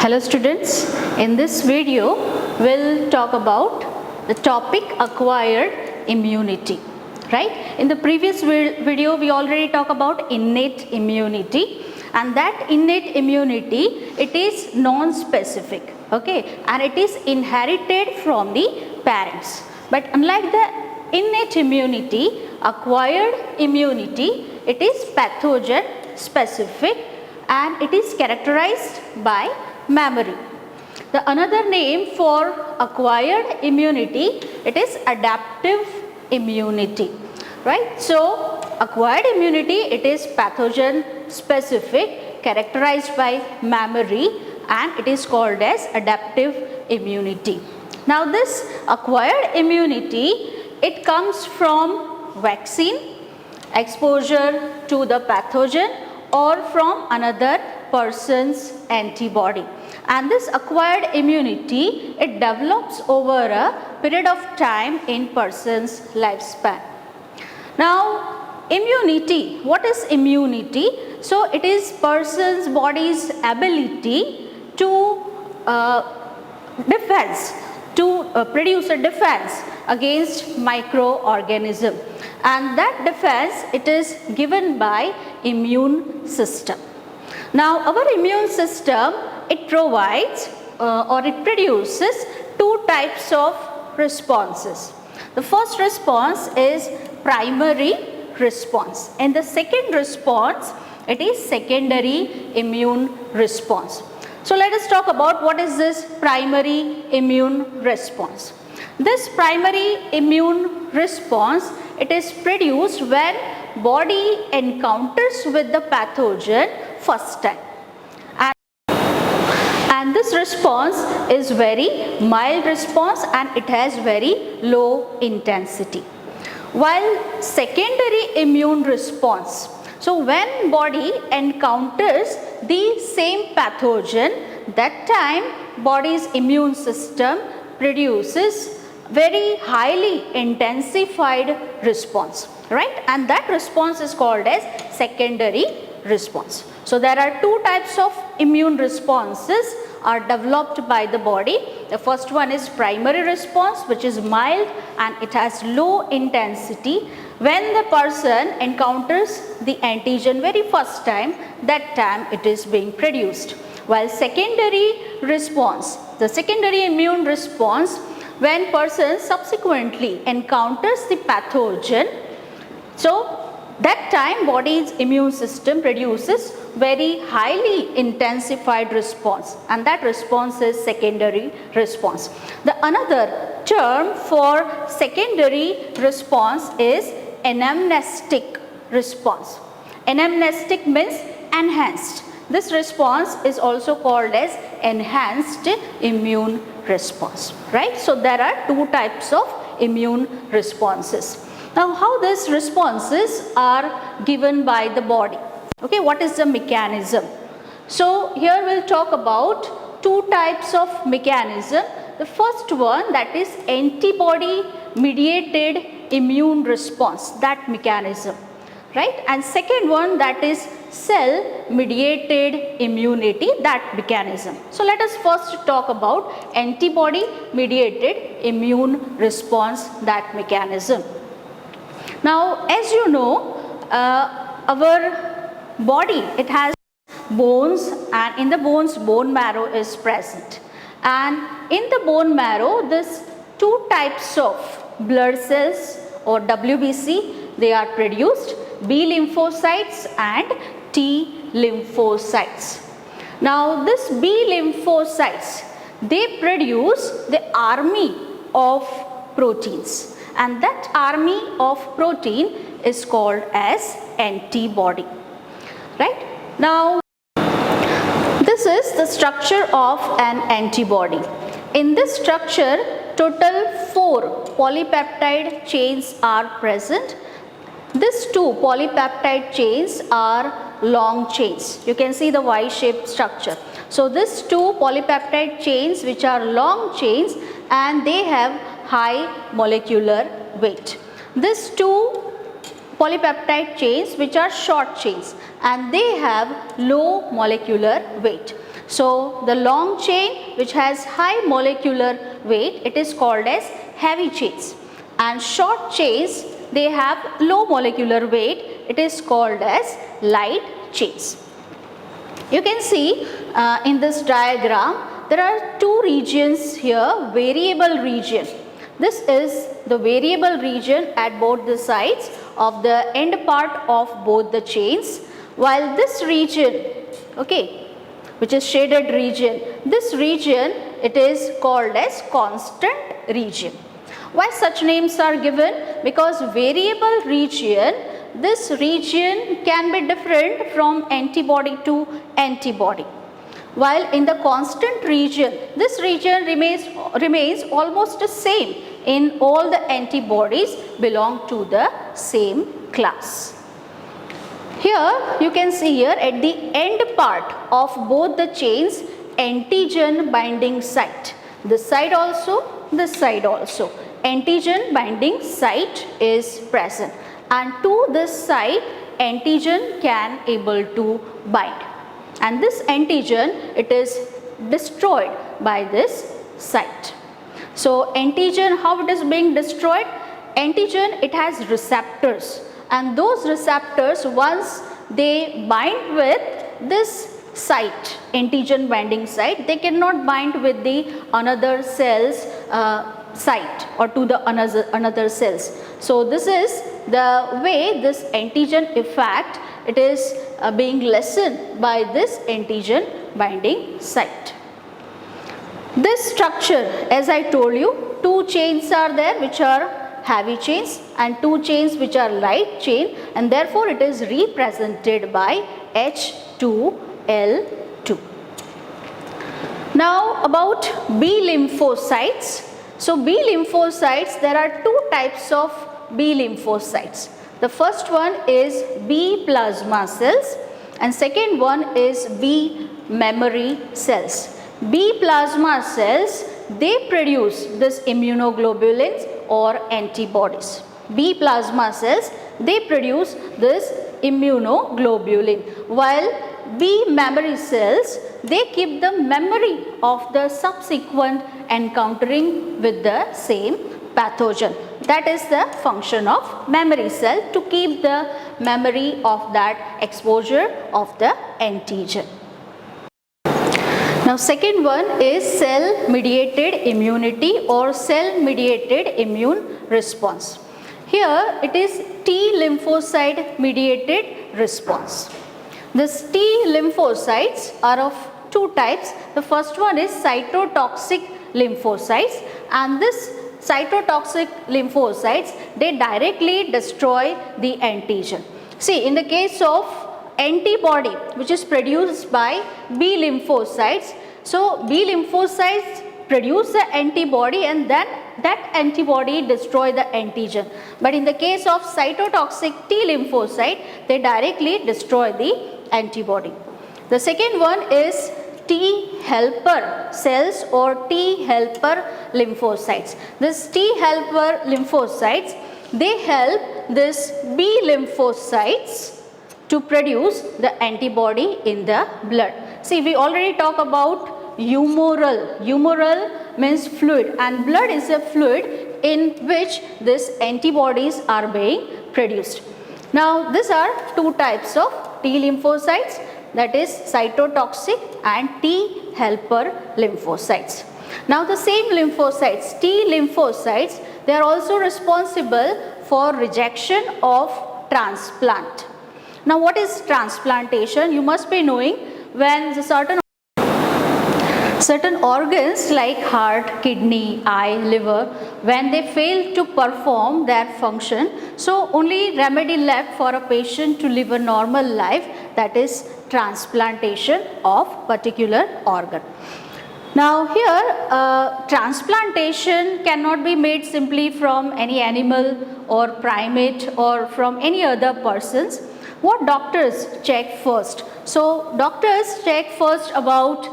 Hello students, in this video we'll talk about the topic acquired immunity, right? In the previous video we already talked about innate immunity, and that innate immunity, it is non-specific, okay, and it is inherited from the parents. But unlike the innate immunity, acquired immunity, it is pathogen specific and it is characterized by memory. The another name for acquired immunity, it is adaptive immunity, right? So acquired immunity, it is pathogen specific, characterized by memory, and it is called as adaptive immunity. Now this acquired immunity, it comes from vaccine, exposure to the pathogen, or from another person's antibody. And this acquired immunity, it develops over a period of time in person's lifespan. Now immunity, what is immunity? So it is person's body's ability to produce a defense against microorganism, and that defense, it is given by immune system. Now our immune system, it provides or it produces two types of responses. The first response is primary response, and the second response, it is secondary immune response. So let us talk about what is this primary immune response. This primary immune response, it is produced when body encounters with the pathogen first time, and this response is very mild response and it has very low intensity. While secondary immune response, so when body encounters the same pathogen, that time body's immune system produces very highly intensified response, right? And that response is called as secondary response. So there are two types of immune responses are developed by the body. The first one is primary response, which is mild and it has low intensity. When the person encounters the antigen very first time, that time it is being produced. While secondary response, the secondary immune response, when person subsequently encounters the pathogen, so that time body's immune system produces very highly intensified response, and that response is secondary response. The another term for secondary response is anamnestic response. Anamnestic means enhanced. This response is also called as enhanced immune response, right? So there are two types of immune responses. Now how these responses are given by the body? Okay, what is the mechanism? So here we'll talk about two types of mechanism. The first one, that is antibody mediated immune response, that mechanism, right? And second one, that is cell mediated immunity, that mechanism. So let us first talk about antibody mediated immune response, that mechanism. Now as you know, our body, it has bones, and in the bones bone marrow is present, and in the bone marrow this two types of blood cells or WBC, they are produced, B lymphocytes and T lymphocytes. Now this B lymphocytes, they produce the army of proteins, and that army of protein is called as antibody, right? Now this is the structure of an antibody. In this structure, total 4 polypeptide chains are present. These 2 polypeptide chains are long chains. You can see the Y-shaped structure. So these 2 polypeptide chains, which are long chains, and they have high molecular weight. These 2 polypeptide chains, which are short chains, and they have low molecular weight. So the long chain which has high molecular weight, it is called as heavy chains, and short chains, they have low molecular weight, it is called as light chains. You can see in this diagram there are two regions here, variable region. This is the variable region at both the sides of the end part of both the chains, while this region, okay, which is shaded region, this region, it is called as constant region. Why such names are given? Because variable region, this region can be different from antibody to antibody, while in the constant region, this region remains almost the same in all the antibodies belong to the same class. Here you can see here at the end part of both the chains, antigen binding site. This side also, this side also. Antigen binding site is present, and to this site antigen can able to bind, and this antigen, it is destroyed by this site. So antigen, how it is being destroyed? Antigen, it has receptors, and those receptors, once they bind with this site, antigen binding site, they cannot bind with the another cell's site or to the another cells. So this is the way this antigen effect, it is being lessened by this antigen binding site. This structure, as I told you, two chains are there which are heavy chains and two chains which are light chain, and therefore it is represented by H2L2. Now about B lymphocytes. So B lymphocytes, there are two types of B lymphocytes. The first one is B plasma cells and second one is B memory cells. B plasma cells, they produce this immunoglobulins or antibodies. B plasma cells, they produce this immunoglobulin, while B memory cells, they keep the memory of the subsequent encountering with the same pathogen. That is the function of memory cell, to keep the memory of that exposure of the antigen. Now second one is cell mediated immunity or cell mediated immune response. Here it is T lymphocyte mediated response. These T lymphocytes are of two types. The first one is cytotoxic lymphocytes, and this cytotoxic lymphocytes, they directly destroy the antigen. See, in the case of antibody which is produced by B lymphocytes, so B lymphocytes produce the antibody and then that antibody destroy the antigen. But in the case of cytotoxic T lymphocyte, they directly destroy the antibody. The second one is T helper cells or T helper lymphocytes. This T helper lymphocytes, they help this B lymphocytes to produce the antibody in the blood. See, we already talked about humoral. Humoral means fluid, and blood is a fluid in which these antibodies are being produced. Now these are two types of T lymphocytes, that is cytotoxic and T helper lymphocytes. Now the same lymphocytes, T lymphocytes, they are also responsible for rejection of transplant. Now what is transplantation? You must be knowing, when the certain organs like heart, kidney, eye, liver, when they fail to perform their function, so only remedy left for a patient to live a normal life, that is transplantation of particular organ. Now here transplantation cannot be made simply from any animal or primate or from any other persons. What doctors check first? So doctors check first about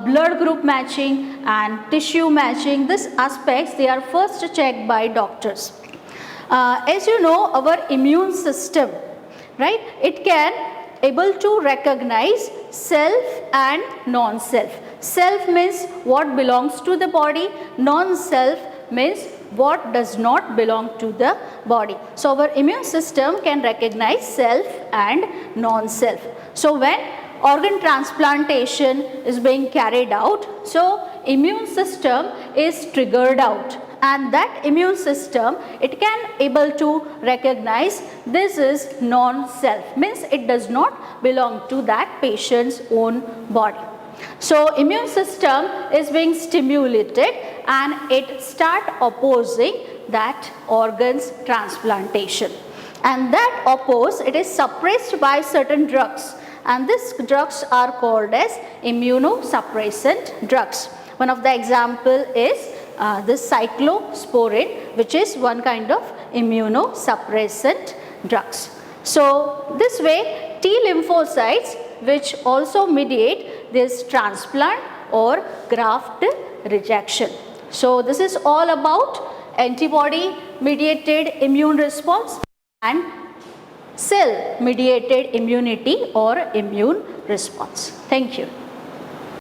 blood group matching and tissue matching. These aspects, they are first checked by doctors. As you know, our immune system, right, it can able to recognize self and non-self. Self means what belongs to the body, non-self means what does not belong to the body. So our immune system can recognize self and non-self. So when organ transplantation is being carried out, so immune system is triggered out, and that immune system, it can able to recognize this is non-self, means it does not belong to that patient's own body. So immune system is being stimulated and it start opposing that organs transplantation, and that oppose, it is suppressed by certain drugs, and these drugs are called as immunosuppressant drugs. One of the example is this cyclosporin, which is one kind of immunosuppressant drugs. So this way T lymphocytes, which also mediate this transplant or graft rejection. So this is all about antibody mediated immune response and cell mediated immunity or immune response. Thank you.